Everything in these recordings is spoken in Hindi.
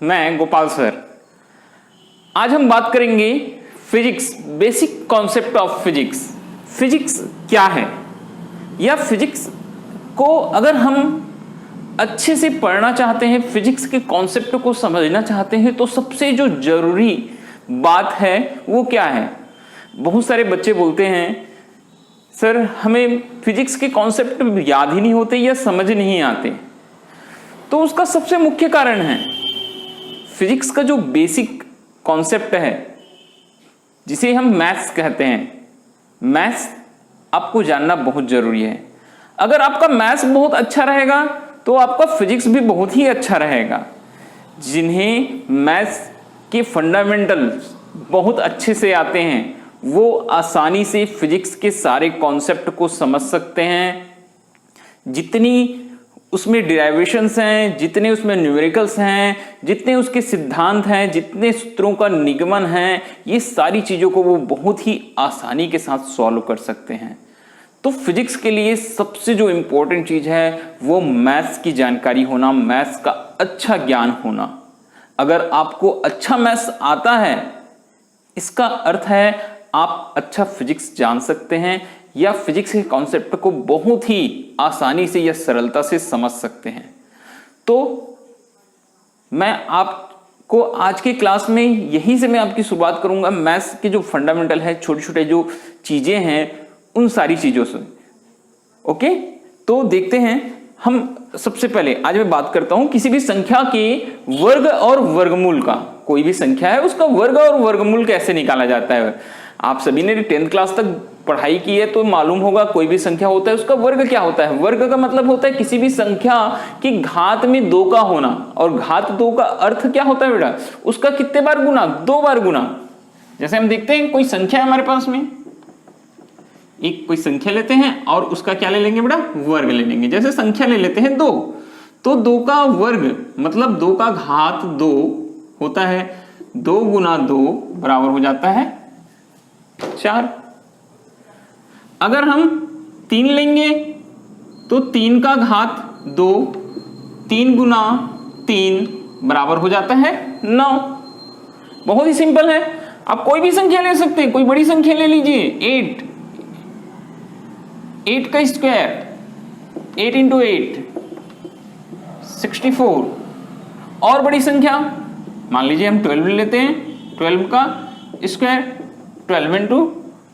मैं गोपाल सर। आज हम बात करेंगे physics, basic concept of physics. Physics क्या है, या फिजिक्स को अगर हम अच्छे से पढ़ना चाहते हैं, फिजिक्स के कॉन्सेप्ट को समझना चाहते हैं, तो सबसे जो जरूरी बात है वो क्या है। बहुत सारे बच्चे बोलते हैं सर हमें फिजिक्स के कॉन्सेप्ट याद ही नहीं होते या समझ नहीं आते। तो उसका सबसे मुख्य कारण है फिजिक्स का जो बेसिक कॉन्सेप्ट है, जिसे हम मैथ्स कहते हैं। मैथ्स आपको जानना बहुत जरूरी है। अगर आपका मैथ्स बहुत अच्छा रहेगा तो आपका फिजिक्स भी बहुत ही अच्छा रहेगा। जिन्हें मैथ्स के फंडामेंटल्स बहुत अच्छे से आते हैं वो आसानी से फिजिक्स के सारे कॉन्सेप्ट को समझ सकते हैं। जितनी उसमें डिराइवेशंस हैं, जितने उसमें न्यूमेरिकल्स हैं, जितने उसके सिद्धांत हैं, जितने सूत्रों का निगमन है, ये सारी चीज़ों को वो बहुत ही आसानी के साथ सॉल्व कर सकते हैं। तो फिजिक्स के लिए सबसे जो इम्पोर्टेंट चीज़ है वो मैथ्स की जानकारी होना, मैथ्स का अच्छा ज्ञान होना। अगर आपको अच्छा मैथ्स आता है, इसका अर्थ है आप अच्छा फिजिक्स जान सकते हैं या फिजिक्स के कॉन्सेप्ट को बहुत ही आसानी से या सरलता से समझ सकते हैं। तो मैं आपको आज के क्लास में यहीं से मैं आपकी शुरुआत करूंगा। मैथ्स के जो फंडामेंटल है, छोटे छोटे जो चीजें हैं, उन सारी चीजों से। ओके, तो देखते हैं। हम सबसे पहले आज मैं बात करता हूं किसी भी संख्या के वर्ग और वर्गमूल का। कोई भी संख्या है उसका वर्ग और वर्गमूल कैसे निकाला जाता है। आप सभी ने 10th क्लास तक पढ़ाई की है तो मालूम होगा कोई भी संख्या होता है उसका वर्ग क्या होता है। वर्ग का मतलब होता है किसी भी संख्या की घात में 2 का होना। और घात 2 का अर्थ क्या होता है बेटा, उसका कितने बार गुना, 2 बार गुना। जैसे हम देखते हैं कोई संख्या है हमारे पास में, एक कोई संख्या लेते हैं और उसका क्या ले लेंगे बेटा, वर्ग ले लेंगे। जैसे संख्या ले लेते हैं 2, तो 2 का वर्ग मतलब 2 का घात 2 होता है। 2 गुना 2 बराबर हो जाता है 4। अगर हम 3 लेंगे तो 3 का घात 2, 3 गुना 3 बराबर हो जाता है 9। बहुत ही सिंपल है। आप कोई भी संख्या ले सकते हैं, कोई बड़ी संख्या ले लीजिए। 8 का स्क्वायर, 8 इंटू 8 64। और बड़ी संख्या मान लीजिए हम 12 लेते हैं। 12 का स्क्वायर 12 इंटू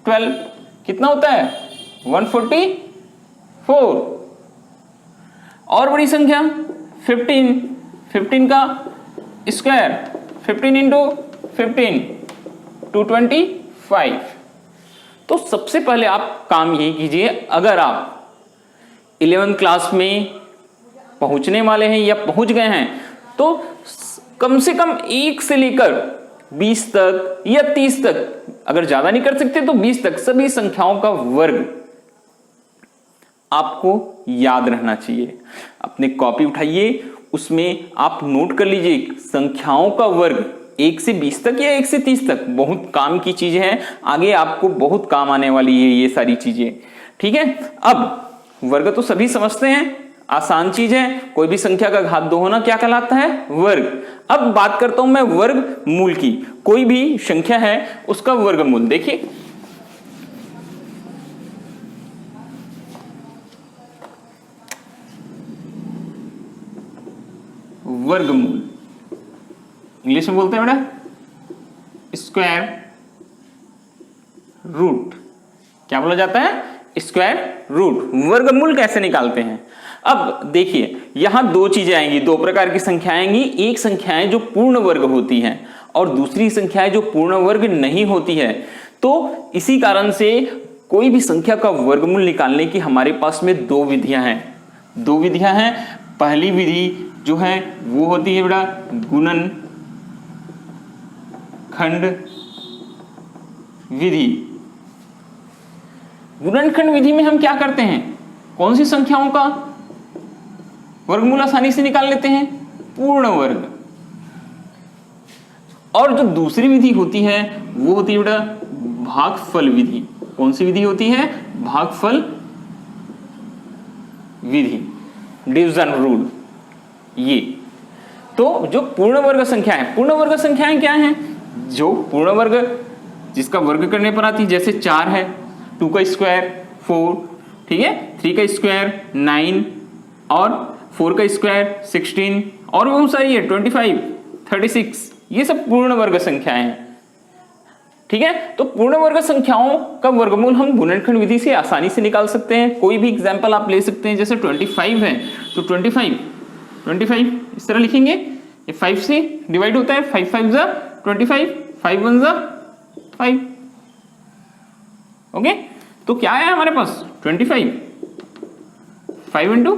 12 कितना होता है, 144। और बड़ी संख्या 15 का स्क्वायर 15 इंटू 15 225। तो सबसे पहले आप काम यही कीजिए, अगर आप 11th क्लास में पहुंचने वाले हैं या पहुंच गए हैं तो कम से कम 1 से लेकर 20 तक या 30 तक, अगर ज्यादा नहीं कर सकते तो 20 तक, सभी संख्याओं का वर्ग आपको याद रहना चाहिए। अपनी कॉपी उठाइए, उसमें आप नोट कर लीजिए संख्याओं का वर्ग 1 से 20 तक या 1 से 30 तक। बहुत काम की चीजें हैं, आगे आपको बहुत काम आने वाली है ये सारी चीजें। ठीक है, अब वर्ग तो सभी समझते हैं, आसान चीज है। कोई भी संख्या का घात 2 होना क्या कहलाता है, वर्ग। अब बात करता हूं मैं वर्ग मूल की। कोई भी संख्या है उसका वर्गमूल देखिए। वर्गमूल इंग्लिश में बोलते हैं बेटा स्क्वायर रूट। क्या बोला जाता है, स्क्वायर रूट। वर्गमूल कैसे निकालते हैं, अब देखिए यहां 2 चीजें आएंगी, 2 प्रकार की संख्याएं आएंगी। एक संख्याएं जो पूर्ण वर्ग होती हैं और दूसरी संख्याएं जो पूर्ण वर्ग नहीं होती है। तो इसी कारण से कोई भी संख्या का वर्गमूल निकालने की हमारे पास में 2 विधियां हैं। 2 विधियां हैं। पहली विधि जो है वो होती है बेटा गुणनखंड विधि। गुणनखंड विधि में हम क्या करते हैं, कौन सी संख्याओं का वर्गमूल आसानी से निकाल लेते हैं, पूर्ण वर्ग। और जो दूसरी विधि होती है वो होती है बेटा भागफल विधि। कौन सी विधि होती है, भागफल विधि, डिवीजन रूल। ये तो जो पूर्ण वर्ग संख्या है, पूर्ण वर्ग संख्याएं क्या हैं? जो पूर्ण वर्ग जिसका वर्ग करने पर आती है, जैसे 4 है, 2 का स्क्वायर 4, ठीक है, 3 का स्क्वायर 9 और 4 का स्क्वायर 16 और बहुत सारी है 25, 36, ये सब पूर्ण वर्ग संख्याएं हैं, ठीक है। तो पूर्ण वर्ग संख्याओं का वर्गमूल हम गुणनखंड विधि से आसानी से निकाल सकते हैं। कोई भी एग्जांपल आप ले सकते हैं, जैसे 25 है तो 25 इस तरह लिखेंगे, ये 5 से डिवाइड होता है, 5 5 जा 25, 5 1 जा 5, ओके। तो क्या है हमारे पास 25, 5 into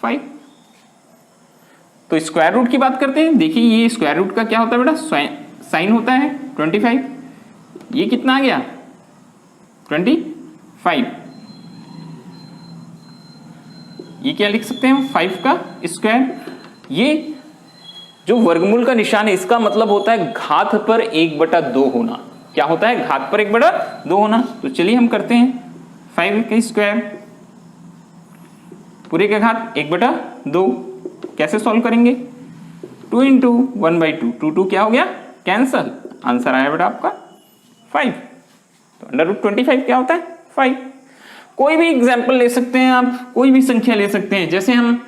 5। तो स्क्वायर रूट की बात करते हैं। देखिए ये स्क्वायर रूट का क्या होता है बेटा, साइन होता है 25, ये कितना आ गया 25, ये क्या लिख सकते हैं 5 का स्क्वायर। ये जो वर्गमूल का निशान है इसका मतलब होता है घात पर 1/2 होना। क्या होता है, घात पर 1/2 होना। तो चलिए हम करते हैं 5 का स्क्वायर पूरे का घात 1/2, कैसे सॉल्व करेंगे, 2 into 1/2, 2 क्या हो गया कैंसल, आंसर आया बेटा आपका 5। तो √25 क्या होता है 5। कोई भी एग्जाम्पल ले सकते हैं आप, कोई भी संख्या ले सकते हैं। जैसे हम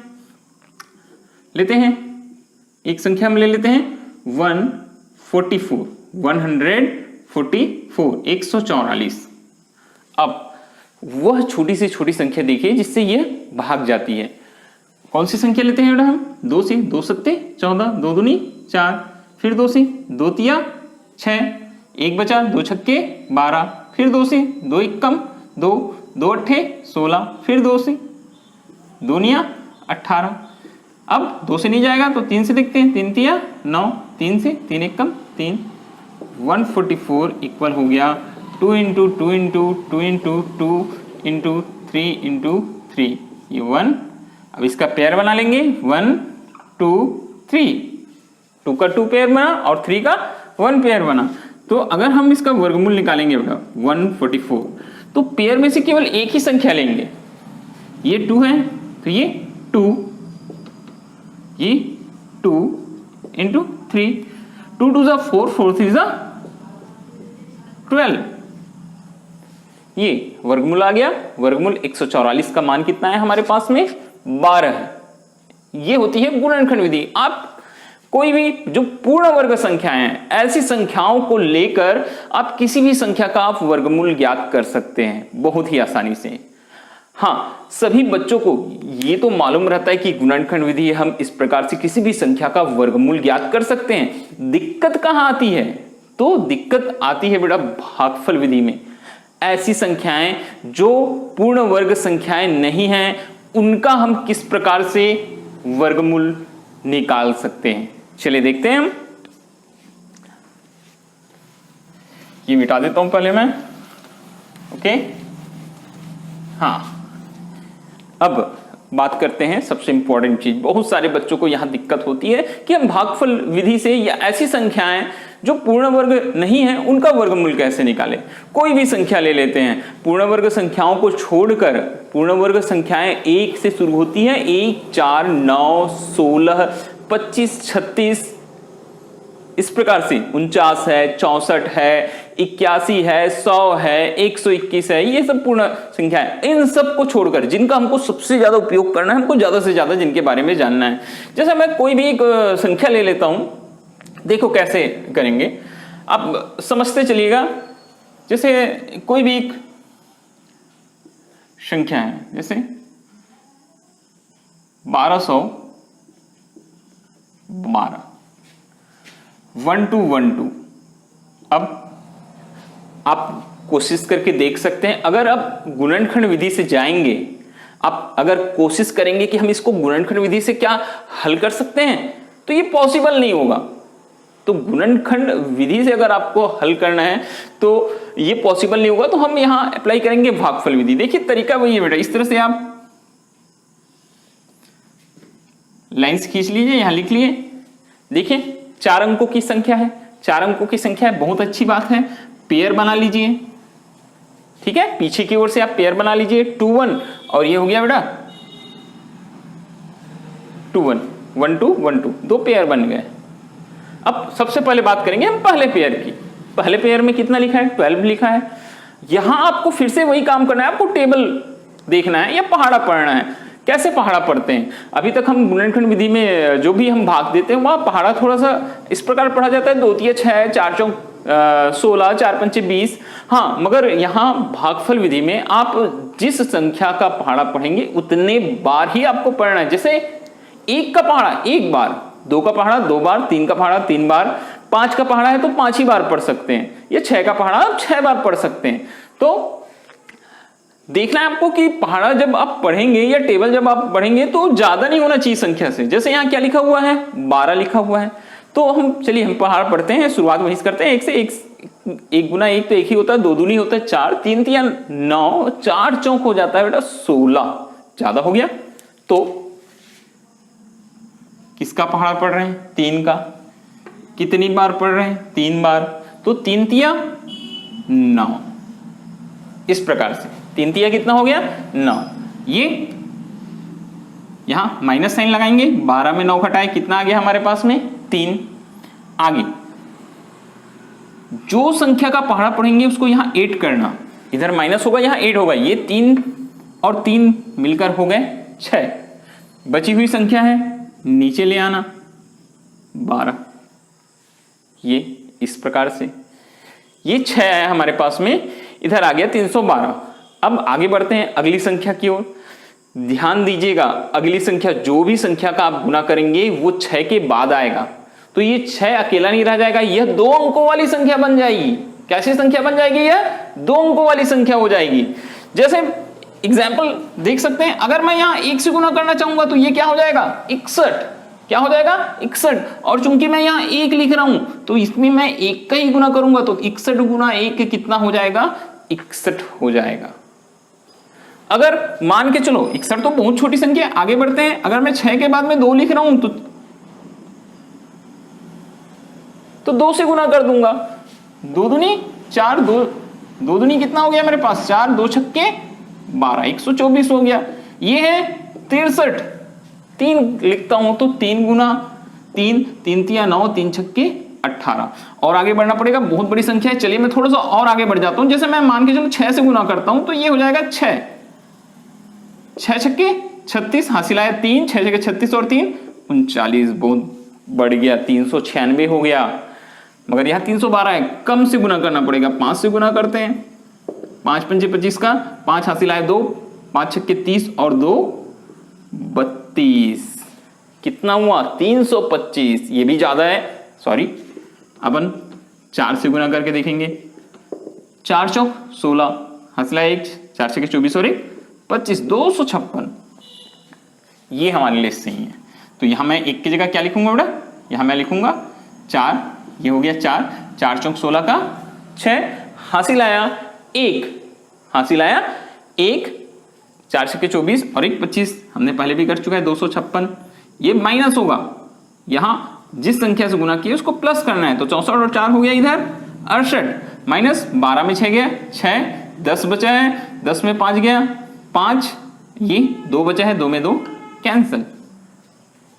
लेते हैं एक संख्या हम ले लेते हैं 144, 144। अब वह छोटी से छोटी संख्या देखिए जिससे यह भाग जाती है। कौन सी संख्या लेते हैं बेटा हम, 2 से, 2 सत्ते 14, 2 दूनी 4, फिर 2 से, 2 तिया 6, 1 बचा, 2 छक्के 12, फिर 2 से, 2 एकम 2, 2 अट्ठे 16, फिर 2 से, 2 निया 18। अब 2 से नहीं जाएगा तो 3 से देखते हैं, 3 तिया 9, 3 से, 3 एकम 3, 144 इक्वल हो गया 2 into 2 into 2 into 2 into 3 into 3, ये 1। अब इसका पेयर बना लेंगे 1 2 3, 2 का 2 पेयर बना और 3 का 1 पेयर बना। तो अगर हम इसका वर्गमूल निकालेंगे बेटा 144, तो पेयर में से केवल एक ही संख्या लेंगे। ये 2 है तो ये 2, ये 2 into 3, 2 2 4, 4 3 12, ये वर्गमूल आ गया। वर्गमूल 144 का मान कितना है हमारे पास में 12 है। ये होती है गुणनखंड विधि। आप कोई भी जो पूर्ण वर्ग संख्याएं हैं, ऐसी संख्याओं को लेकर आप किसी भी संख्या का आप वर्गमूल ज्ञात कर सकते हैं बहुत ही आसानी से। हाँ, सभी बच्चों को ये तो मालूम रहता है कि गुणनखंड विधि हम इस प्रकार से किसी भी संख्या का वर्गमूल ज्ञात कर सकते हैं। दिक्कत कहां आती है, तो दिक्कत आती है बेटा भागफल विधि में। ऐसी संख्याएं जो पूर्ण वर्ग संख्याएं नहीं हैं, उनका हम किस प्रकार से वर्गमूल निकाल सकते हैं, चलिए देखते हैं हम। ये मिटा देता हूं पहले मैं, ओके। हाँ, अब बात करते हैं सबसे इंपॉर्टेंट चीज। बहुत सारे बच्चों को यहां दिक्कत होती है कि हम भागफल विधि से या ऐसी संख्याएं जो पूर्ण वर्ग नहीं है उनका वर्गमूल कैसे निकालें। कोई भी संख्या ले लेते हैं, पूर्ण वर्ग संख्याओं को छोड़कर पूर्ण वर्ग संख्याएं 1 से शुरू होती हैं, 1 4 9 16 25 36, इस प्रकार से 49 है, 64 है, 81 है, 100 है, 121 है, ये सब पूर्ण संख्या है। इन सब को छोड़कर जिनका हमको सबसे ज्यादा उपयोग करना है, हमको ज्यादा से ज्यादा जिनके बारे में जानना है, जैसे मैं कोई भी एक संख्या ले लेता हूं, देखो कैसे करेंगे आप समझते चलिएगा। जैसे कोई भी एक संख्या है, जैसे 1212, 1212। अब आप कोशिश करके देख सकते हैं, अगर आप गुणनखंड विधि से जाएंगे, आप अगर कोशिश करेंगे कि हम इसको गुणनखंड विधि से क्या हल कर सकते हैं, तो ये पॉसिबल नहीं होगा। तो गुणनखंड विधि से अगर आपको हल करना है तो ये पॉसिबल नहीं होगा, तो हम यहां अप्लाई करेंगे भागफल विधि। देखिए तरीका वही है बेटा, इस तरह से आप लाइंस खींच लीजिए, यहां लिख लिए। देखिए 4 अंकों की संख्या है, 4 अंकों की संख्या है, बहुत अच्छी बात है। पेयर बना लीजिए, ठीक है, पीछे की ओर से आप पेयर बना लीजिए 2 1, और ये हो गया बेटा 2 1। 1 2 1 2, 2 पेयर बन गए। अब सबसे पहले बात करेंगे हम पहले पेयर की। पहले पेयर में कितना लिखा है? 12 लिखा है। यहां आपको फिर से वही काम करना है, आपको टेबल देखना है या पहाड़ा पढ़ना है। कैसे पहाड़ा पढ़ते हैं? अभी तक हम गुणनखंड विधि में जो भी हम भाग देते हैं वहां पहाड़ा थोड़ा सा इस प्रकार पढ़ा जाता है, 2 तिया 6, 4 चौक 16, 4 पंचे 20। हाँ, मगर यहाँ भागफल विधि में आप जिस संख्या का पहाड़ा पढ़ेंगे उतने बार ही आपको पढ़ना है। जैसे 1 का पहाड़ा 1 बार, 2 का पहाड़ा 2 बार, 3 का पहाड़ा 3 बार, 5 का पहाड़ा है तो 5 ही बार पढ़ सकते हैं, या 6 का पहाड़ा आप 6 बार पढ़ सकते हैं। तो देखना है आपको कि पहाड़ा जब आप पढ़ेंगे या टेबल जब आप पढ़ेंगे तो ज्यादा नहीं होना चाहिए संख्या से। जैसे यहाँ क्या लिखा हुआ है? 12 लिखा हुआ है। तो हम चलिए हम पहाड़ पढ़ते हैं, शुरुआत वहीं से करते हैं। 1 से 1 गुना 1 तो 1 ही होता है, 2 दूनी होता है 4, 3 तिया 9, 4 चौक हो जाता है बेटा 16। ज्यादा हो गया तो किसका पहाड़ा पढ़ रहे हैं? 3 का। कितनी बार पढ़ रहे हैं? 3 बार। तो 3 तिया 9। इस प्रकार से 3 तिया कितना हो गया? 9। ये यहां माइनस साइन लगाएंगे, 12 में 9 घटाए कितना आ गया हमारे पास में? 3। आगे जो संख्या का पहाड़ा पढ़ेंगे उसको यहां 8 करना, इधर माइनस होगा यहां 8 होगा। ये 3 और 3 मिलकर हो गए 6। बची हुई संख्या है नीचे ले आना 12। ये इस प्रकार से ये 6 है हमारे पास में, इधर आ गया 312। अब आगे बढ़ते हैं अगली संख्या की ओर। ध्यान दीजिएगा, अगली संख्या जो भी संख्या का आप गुना करेंगे वो 6 के बाद आएगा। तो ये 6 अकेला नहीं रह जाएगा, यह 2 अंकों वाली संख्या बन जाएगी। कैसी संख्या बन जाएगी? यह 2 अंकों वाली संख्या हो जाएगी। जैसे एग्जाम्पल देख सकते हैं, अगर मैं यहां 1 से गुना करना चाहूंगा तो ये क्या हो जाएगा? 61। क्या हो जाएगा? 61। और चूंकि मैं यहां 1 लिख रहा हूं तो इसमें मैं 1 का ही गुना करूंगा तो 61 गुना 1 कितना हो जाएगा? 61 हो जाएगा। अगर मान के चलो 61 तो बहुत छोटी संख्या है, आगे बढ़ते हैं। अगर मैं 6 के बाद में 2 लिख रहा हूं तो 2 से गुना कर दूंगा। 2 दूनी 4, 2 दूनी कितना हो गया मेरे पास? 4, 2 छक्के 12, 124 हो गया। ये है 63। 3 लिखता हूं तो 3 गुना 3, 3 तिया 9, 3 छक्के 18। और आगे बढ़ना पड़ेगा, बहुत बड़ी संख्या है। चलिए मैं थोड़ा सा और आगे बढ़ जाता हूं। जैसे मैं मान के चलो 6 से गुना करता हूं तो ये हो जाएगा 6, 6 छक्के 36, हासिल आया 3, 6 छक्के 36 और 3 39, बहुत बढ़ गया, 396 हो गया। मगर यहां 312 है, कम से गुना करना पड़ेगा, 5 से गुना करते हैं। 5 पंचे 25 का, 5 हासिल आए 2, 5 छक्के 30 और 2 32। कितना हुआ? 325। ये भी ज्यादा है, सॉरी। अपन 4 से गुना करके देखेंगे। 4 चौक 16, हासिल आए 1, 4 छक्के 24 और 1 25, 256। ये हमारे लिए सही है। तो यहां मैं 1 की जगह क्या लिखूंगा बेटा? यहां मैं लिखूंगा 4। ये हो गया 4, 4 चौक 16 का 6, हासिल आया 1, हासिल आया 1, 4 छक्के 24 और 1 25। हमने पहले भी कर चुका है 256। ये माइनस होगा, यहां जिस संख्या से गुना किया उसको प्लस करना है। तो 64 और 4 हो गया इधर 68, माइनस 12 में 6 गया 6, 10 बचा है, 10 में 5 गया 5, ये 2 बचा है, 2 में 2 कैंसिल।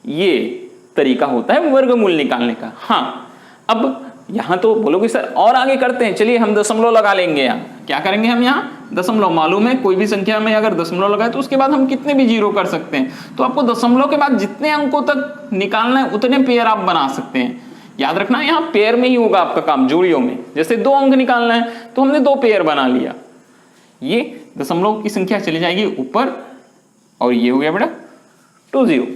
ये तरीका होता है वर्गमूल निकालने का। हाँ, अब यहां तो बोलोगे सर और आगे करते हैं। चलिए हम दशमलव लगा लेंगे। यहां क्या करेंगे? हम यहां दशमलव, मालूम है कोई भी संख्या में अगर दशमलव लगाए तो उसके बाद हम कितने भी जीरो कर सकते हैं। तो आपको दशमलव के बाद जितने अंकों तक निकालना है उतने पेयर आप बना सकते हैं। याद रखना यहां पेयर में ही होगा आपका काम, जोड़ियों में। जैसे 2 अंक निकालना है तो हमने 2 पेयर बना लिया। ये दशमलव की संख्या चली जाएगी ऊपर और ये हो गया बेटा 20।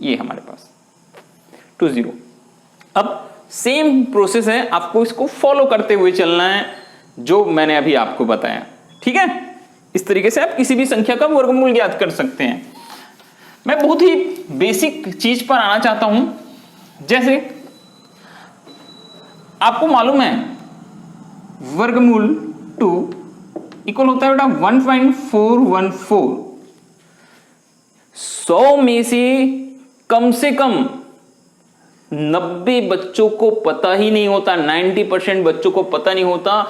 ये हमारे पास 20। अब सेम प्रोसेस है, आपको इसको फॉलो करते हुए चलना है जो मैंने अभी आपको बताया। ठीक है, इस तरीके से आप किसी भी संख्या का वर्गमूल ज्ञात कर सकते हैं। मैं बहुत ही बेसिक चीज पर आना चाहता हूं। जैसे आपको मालूम है वर्गमूल 2 इक्वल होता है बेटा 1.414। 100 में से कम 90 बच्चों को पता ही नहीं होता, 90% बच्चों को पता नहीं होता।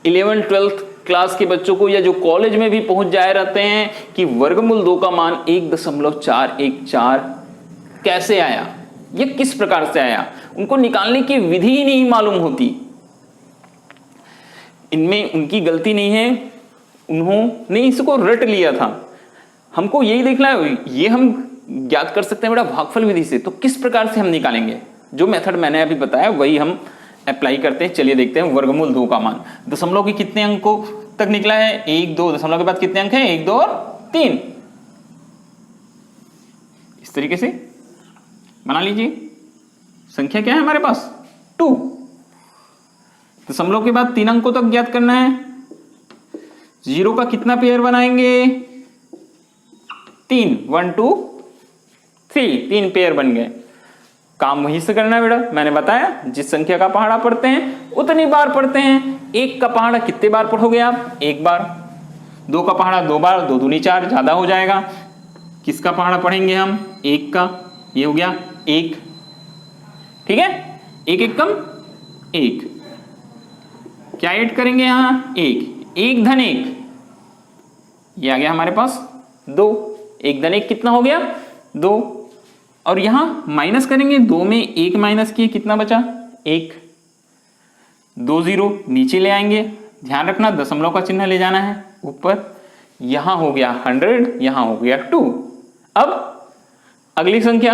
11th-12th क्लास के बच्चों को या जो कॉलेज में भी पहुंच जाए रहते हैं कि वर्गमूल 2 का मान 1.414 कैसे आया, ये किस प्रकार से आया, उनको निकालने की विधि ही नहीं मालूम होती। इनमें उनकी गलती नहीं है, उन्होंने इसको रट लिया था। हमको यही देखना है, ये हम ज्ञात कर सकते हैं बेटा भागफल विधि से, तो किस प्रकार से हम निकालेंगे। जो मेथड मैंने अभी बताया वही हम अप्लाई करते हैं। चलिए देखते हैं वर्गमूल 2 का मान। दशमलव के कितने अंकों तक निकला है, 1 2, दशमलव के बाद कितने अंक हैं, 1 2 और 3। इस तरीके से बना लीजिए। संख्या क्या है हमारे पास, 2। दशमलव के बाद 3 अंकों तक ज्ञात करना है। 0 का कितना पेयर बनाएंगे, 3, 1 2 3, 3 पेयर बन गए। काम वहीं से करना है बेटा, मैंने बताया जिस संख्या का पहाड़ा पढ़ते हैं उतनी बार पढ़ते हैं। 1 का पहाड़ा कितने बार पढ़ोगे आप, 1 बार। 2 का पहाड़ा 2 बार, 2 दूनी 4, ज्यादा हो जाएगा। किसका पहाड़ा पढ़ेंगे हम, 1 का, ये हो गया 1, ठीक है। 1 1 कम 1, क्या ऐड करेंगे यहां, 1, 1 धन 1, ये आ गया हमारे पास 2। 1 धन 1 कितना हो गया, 2। और यहां माइनस करेंगे, 2 में 1 माइनस किए कितना बचा, 1। 2 0 नीचे ले आएंगे, ध्यान रखना दशमलव का चिन्ह ले जाना है ऊपर। यहां हो गया 100, यहां हो गया 2। अब अगली संख्या,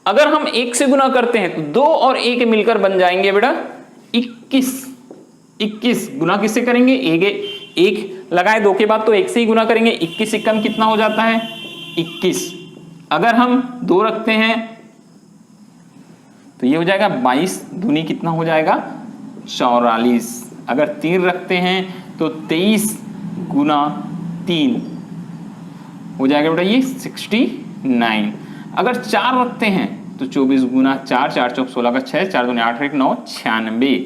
अगर हम 1 से गुना करते हैं तो 2 और 1 मिलकर बन जाएंगे बेटा 21। 21 गुना किससे करेंगे, 1 लगाए 2 के बाद तो 1 से ही गुना करेंगे। 21 एकम कितना हो जाता है, 21। अगर हम 2 रखते हैं तो ये हो जाएगा 22 दूनी कितना हो जाएगा, 44। अगर 3 रखते हैं तो 23 गुना 3 हो जाएगा बेटा ये 69। अगर 4 रखते हैं तो 24 गुना 4, 4 चौक 16 का 6, 4 दूनी 8 1 9, 96।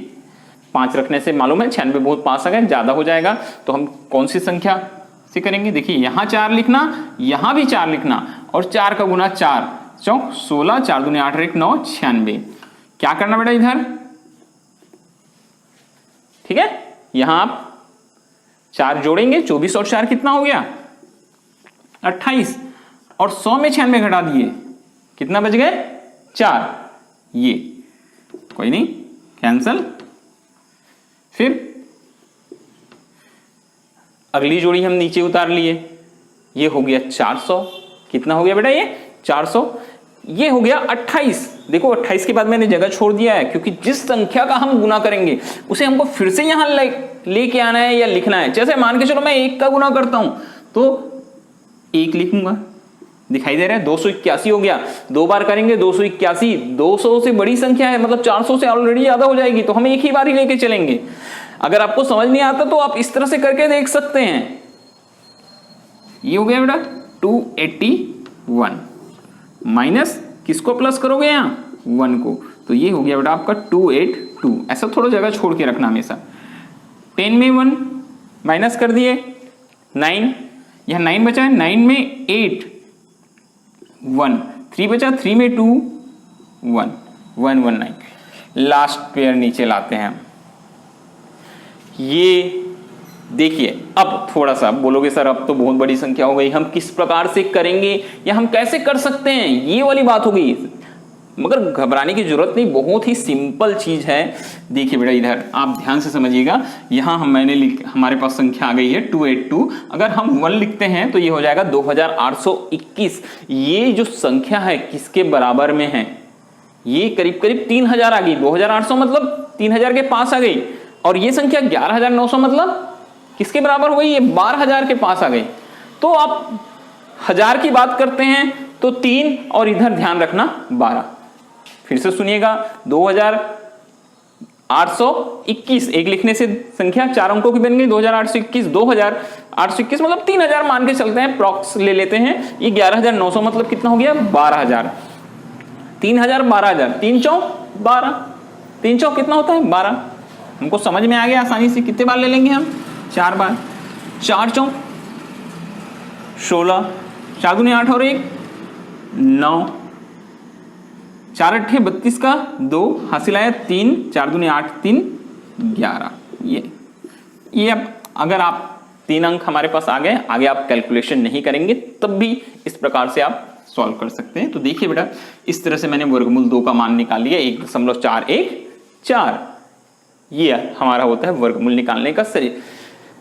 5 रखने से मालूम है 96 बहुत पास आ गए, ज्यादा हो जाएगा। तो हम कौन सी संख्या से करेंगे, देखिए यहां 4 लिखना, यहां भी 4 लिखना, और 4 का गुना 4 चौक 16, 4 दूनी 8 1 9, 96। क्या करना बेटा इधर, ठीक है, यहां आप 4 जोड़ेंगे, 24 और 4 कितना हो गया, 28। और 100 में 96 घटा दिए, कितना बच गए, 4। ये कोई नहीं, कैंसल। फिर अगली जोड़ी हम नीचे उतार लिए, ये हो गया 400। कितना हो गया बेटा ये 400। ये हो गया 28। देखो 28 के बाद मैंने जगह छोड़ दिया है, क्योंकि जिस संख्या का हम गुना करेंगे उसे हमको फिर से यहां लेके आना है या लिखना है। जैसे मान के चलो मैं 1 का गुना करता हूं तो 1 लिखूंगा, दिखाई दे रहा है 281 हो गया। 2 बार करेंगे 281, 200 से बड़ी संख्या है, मतलब 400 से ऑलरेडी ज्यादा हो जाएगी, तो हम एक ही बार ही लेके चलेंगे। अगर आपको समझ नहीं आता तो आप इस तरह से करके देख सकते हैं। ये हो गया बेटा 281 माइनस किसको प्लस करोगे यहां 1 को, तो ये हो गया बेटा आपका 282। ऐसा थोड़ा जगह छोड़ के रखना हमेशा। 10 में 1 माइनस कर दिए, 9 यहां 9 बचा है, 9 में 8 1, 3 बचा, 3 में 2 1 119। लास्ट पेयर नीचे लाते हैं हम। ये देखिए अब थोड़ा सा बोलोगे सर अब तो बहुत बड़ी संख्या हो गई, हम किस प्रकार से करेंगे या हम कैसे कर सकते हैं, ये वाली बात हो गई। मगर घबराने की जरूरत नहीं, बहुत ही सिंपल चीज है। देखिए बेटा इधर आप ध्यान से समझिएगा, यहां हमारे पास संख्या आ गई है 282। अगर हम 1 लिखते हैं तो ये हो जाएगा 2821। ये जो संख्या है किसके बराबर में है, ये करीब करीब 3000 आ गई। 2800 मतलब 3000 के पास आ गई, और ये संख्या 11900 मतलब किसके बराबर हो गई, ये 12000 के पास आ गई। तो आप 1000 की बात करते हैं तो 3 और इधर ध्यान रखना 12। फिर से सुनिएगा 2821, एक लिखने से संख्या 4 अंकों की बन गई 2821। 2821 मतलब 3000 मान के चलते हैं, प्रॉक्स ले लेते हैं। ये 11900 मतलब कितना हो गया 12000। 3000 12000, 3 चौक 12, 3 चौक कितना होता है 12। हमको समझ में आ गया आसानी से। कितने बार ले लेंगे हम 4 बार। 4 चौक 16, 4 दूनी 8 और 1 9, 4 अट्ठे 32 का 2 हासिल आया 3, 4 दूनी 8 3 11। ये अब अगर आप 3 अंक हमारे पास आ गए, आगे आप कैलकुलेशन नहीं करेंगे तब भी इस प्रकार से आप सॉल्व कर सकते हैं। तो देखिए बेटा, इस तरह से मैंने वर्गमूल 2 का मान निकाल लिया 1.414। ये हमारा होता है वर्गमूल निकालने का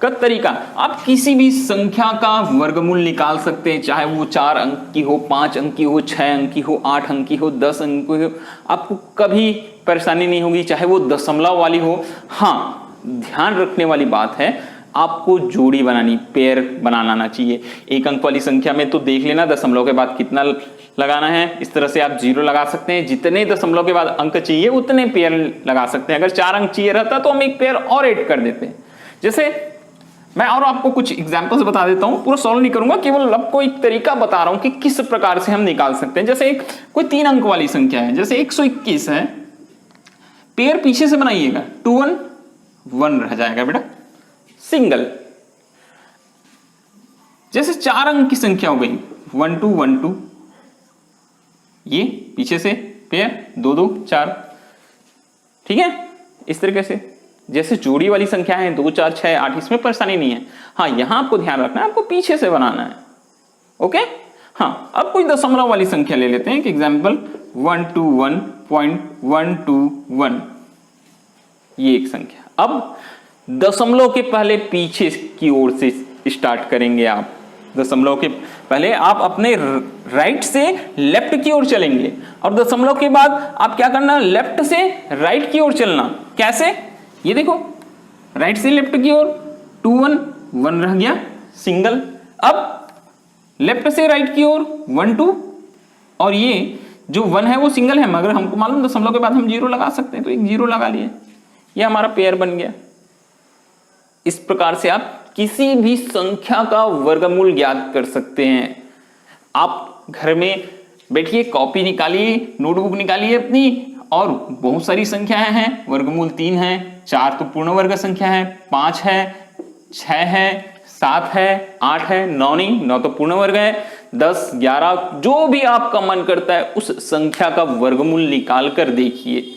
तरीका। आप किसी भी संख्या का वर्गमूल निकाल सकते हैं, चाहे वो 4 अंक की हो, 5 अंक की हो, 6 अंक की हो, 8 अंक की हो, 10 अंक की हो, आपको कभी परेशानी नहीं होगी, चाहे वो दशमलव वाली हो। हाँ, ध्यान रखने वाली बात है, आपको जोड़ी बनानी, पेयर बनाना आना चाहिए। 1 अंक वाली संख्या में तो देख लेना दशमलव के बाद कितना लगाना है, इस तरह से आप 0 लगा सकते हैं। जितने दशमलव के बाद अंक चाहिए उतने पेयर लगा सकते हैं। अगर 4 अंक चाहिए रहता तो हम एक पेयर और ऐड कर देते हैं। जैसे मैं और आपको कुछ एग्जांपल्स बता देता हूं, पूरा सॉल्व नहीं करूंगा, केवल आपको एक तरीका बता रहा हूं कि किस प्रकार से हम निकाल सकते हैं। जैसे कोई 3 अंक वाली संख्या है, जैसे 121 है, पेयर पीछे से बनाइएगा, 2 1 1 रह जाएगा बेटा, सिंगल। जैसे 4 अंक की संख्या हो गई 1 2 1 2, ये पीछे से पेयर 2 2 4, ठीक है। इस तरीके से जैसे जोड़ी वाली संख्या है 2 4 6 8, इसमें परेशानी नहीं है। हाँ, यहां आपको ध्यान रखना है, आपको पीछे से बनाना है। ओके। हाँ, अब कोई दशमलव वाली संख्या ले लेते हैं, एक एग्जांपल 121.121, ये एक संख्या। अब दशमलव के पहले पीछे की ओर से स्टार्ट करेंगे आप। दशमलव के पहले आप अपने राइट से लेफ्ट की ओर चलेंगे, और दशमलव के बाद आप क्या करना, लेफ्ट से राइट की ओर चलना। कैसे, ये देखो, राइट से लेफ्ट की ओर 2 1 1 रह गया, सिंगल। अब लेफ्ट से राइट की ओर 1 2, और ये जो 1 है वो सिंगल है, मगर हमको मालूम दशमलव के बाद हम 0 लगा सकते हैं, तो एक 0 लगा लिए, ये हमारा पेयर बन गया। इस प्रकार से आप किसी भी संख्या का वर्गमूल ज्ञात कर सकते हैं। आप घर में बैठिए, कॉपी निकालिए, नोटबुक निकालिए अपनी, और बहुत सारी संख्याएं हैं। वर्गमूल 3 है, 4 तो पूर्ण वर्ग संख्या है, 5 है, 6 है, 7 है, 8 है, 9 नहीं, 9 तो पूर्ण वर्ग है, 10 11, जो भी आपका मन करता है उस संख्या का वर्गमूल निकाल कर देखिए।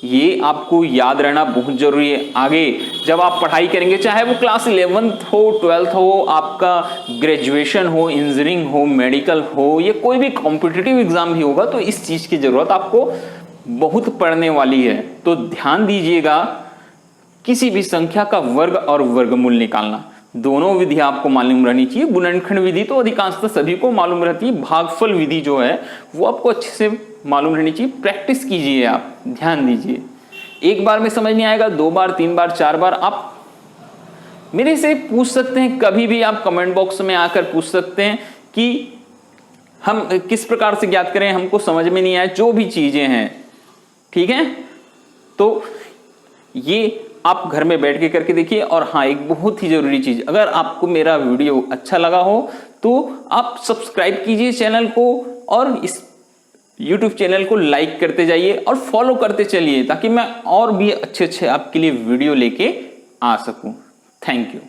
ये आपको याद रहना बहुत जरूरी है। आगे जब आप पढ़ाई करेंगे, चाहे वो क्लास 11th हो, 12th हो, आपका ग्रेजुएशन हो, इंजीनियरिंग हो, मेडिकल हो, या कोई भी कॉम्पिटिटिव एग्जाम भी होगा, तो इस चीज की जरूरत आपको बहुत पड़ने वाली है। तो ध्यान दीजिएगा, किसी भी संख्या का वर्ग और वर्गमूल निकालना, दोनों विधि आपको मालूम रहनी चाहिए। गुणनखंड विधि तो अधिकांशतः सभी को मालूम रहती है, भागफल विधि जो है वो आपको अच्छे से मालूम रहनी चाहिए। प्रैक्टिस कीजिए, आप ध्यान दीजिए। एक बार में समझ नहीं आएगा, 2 बार 3 बार 4 बार आप मेरे से पूछ सकते हैं, कभी भी आप कमेंट बॉक्स में आकर पूछ सकते हैं कि हम किस प्रकार से ज्ञात करें, हमको समझ में नहीं आया, जो भी चीजें हैं, ठीक है। तो ये आप घर में बैठ के करके देखिए। और हाँ, एक बहुत ही जरूरी चीज, अगर आपको मेरा वीडियो अच्छा लगा हो तो आप सब्सक्राइब कीजिए चैनल को, और इस YouTube चैनल को लाइक करते जाइए और फॉलो करते चलिए, ताकि मैं और भी अच्छे अच्छे आपके लिए वीडियो लेके आ सकूं। Thank you.